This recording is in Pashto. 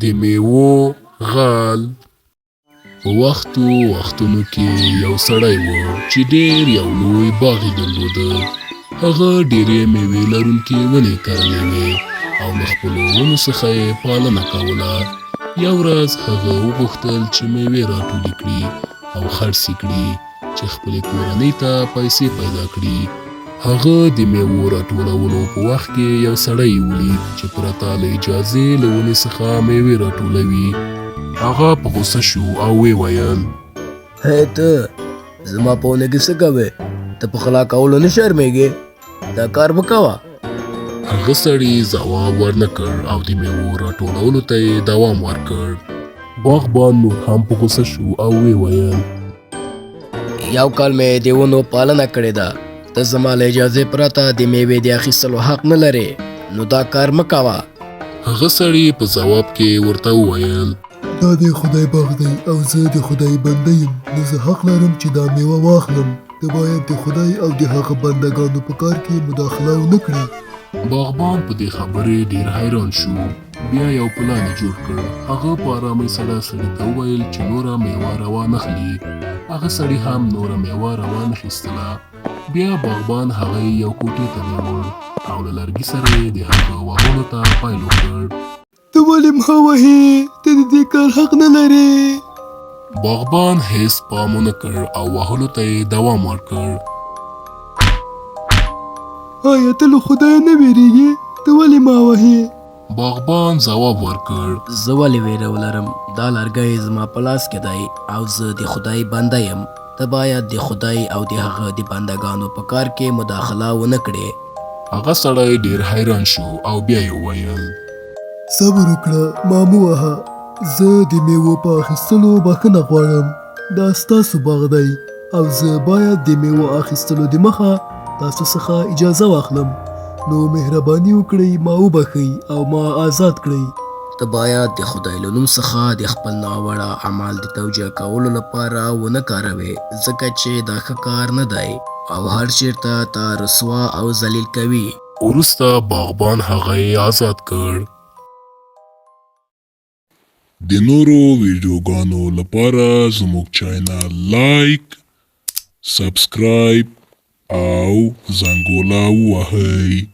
د میوو غال. په وختونو کې یو سړی و چې ډېر یو لوی باغ یې درلوده. هغه ډېرې میوې لرونکې ونې کرلې وې او له خپلو ونو څخه یې پالنه کوله. یو ورځ هغه وغوښتل چې میوې راټولې کړي او خرڅ یې کړي چې خپلې کورنۍ ته پیسې پیدا کړي. هغه د میوو راټولولو په وخت کې یو سړی ولید چې پرته له اجازې له ونې څخه میوې راټولوي. هغه په غوسه شو او ویې ویل: هی ته زما په ونه کې څه کوې؟ ته په غلا کولو نه شرمېږې؟ دا کار مه کوه. هغه سړي ځواب ورنه کړ او د میوو راټولولو ته یې دوام ورکړ. باغبان نور هم په غوسه شو او ویې ویل: یو کال مې د ونو پالنه کړې ده، ته زما له اجازې پرته د میوې د اخیستلو حق نه لرې، نو دا کار مه کوه. هغه سړي په ځواب کې ورته وویل: دا د خدای باغ دی او زه د خدای بنده یم، نو زه حق لرم چې دا میوه واخلم. ته باید د خدای او د هغه بندګانو په کار کې مداخله ونه کړې. باغبان په دې خبرې ډېر حیران شو. بیا یو پلان یې جوړ کړ. هغه په آرامۍ سره سړي ته وویل چې نوره میوه راوانخلي. هغه سړي هم نوره میوه راوانخیستله. بیا باغبان هغه یو کوټې ته یووړ او له لرګي سره یې د هغه وهلو ته پیل وکړ. ته ولې مه وهې؟ ته د دې کار حق نه لرې. باغبان هیڅ پام ونه کړ او وهلو ته یې دوام ورکړ. آیا ته له خدای نه ویریږې؟ ته ولې ما وهې؟ باغبان ځواب ورکړ: زه ولې ویره ولرم؟ دا لرګی زما په لاس کې دی او زه د خدای بنده یم. ته باید د خدای او د هغه د بندګانو په کار کې مداخله ونه کړې. هغه سړی ډېر حیران شو او بیا یې وویل: صبر وکړه، ما مه وهه. زه د میوو په اخیستلو بښنه غواړم. دا ستاسو باغ دی او زه باید د میوو اخیستلو د مخه تاسو څخه اجازه واخلم. نو مهرباني وکړئ ما وبښئ او ما آزاد کړئ. ته باید د خدای له نوم څخه د خپل ناوړه عمل د توجیه کولو لپاره ونه کاروې، ځکه چې دا ښه کار نه دی او هر چیرته تا رسوا او ذلیل کوي. وروسته باغبان هغه یې آزاد کړ. د نورو ویډیوګانو لپاره زموږ چینل لایک، سبسکرایب او زنګوله ووهئ.